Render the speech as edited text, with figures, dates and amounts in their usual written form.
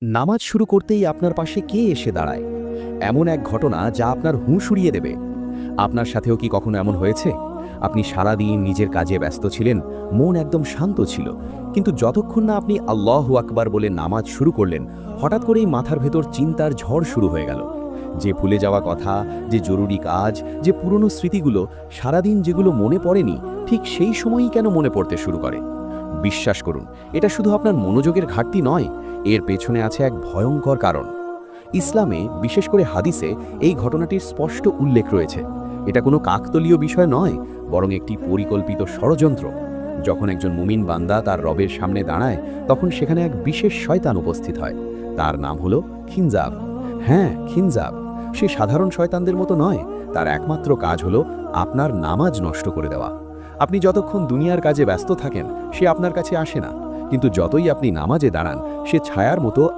নামাজ শুরু করতেই আপনার পাশে কে এসে দাঁড়ায়? এমন এক ঘটনা যা আপনার হুঁশ উড়িয়ে দেবে। আপনার সাথেও কি কখনো এমন হয়েছে? আপনি সারাদিন নিজের কাজে ব্যস্ত ছিলেন, মন একদম শান্ত ছিল, কিন্তু যতক্ষণ না আপনি আল্লাহু আকবার বলে নামাজ শুরু করলেন, হঠাৎ করেই মাথার ভেতর চিন্তার ঝড় শুরু হয়ে গেল। যে ভুলে যাওয়া কথা, যে জরুরি কাজ, যে পুরনো স্মৃতিগুলো সারাদিন যেগুলো মনে পড়েনি, ঠিক সেই সময়ই কেন মনে পড়তে শুরু করে? বিশ্বাস করুন, এটা শুধু আপনার মনোযোগের ঘাটতি নয়, এর পেছনে আছে এক ভয়ঙ্কর কারণ। ইসলামে, বিশেষ করে হাদিসে, এই ঘটনাটির স্পষ্ট উল্লেখ রয়েছে। এটা কোনো কাকতলীয় বিষয় নয়, বরং একটি পরিকল্পিত ষড়যন্ত্র। যখন একজন মুমিন বান্দা তার রবের সামনে দাঁড়ায়, তখন সেখানে এক বিশেষ শয়তান উপস্থিত হয়। তার নাম হলো খিনজাব। হ্যাঁ, খিনজাব। সে সাধারণ শয়তানদের মতো নয়। তার একমাত্র কাজ হলো আপনার নামাজ নষ্ট করে দেওয়া। আপনি যতক্ষণ দুনিয়ার কাজে ব্যস্ত থাকেন, সে আপনার কাছে আসে না, কিন্তু যতই আপনি নামাজে দাঁড়ান, সে ছায়ার মতো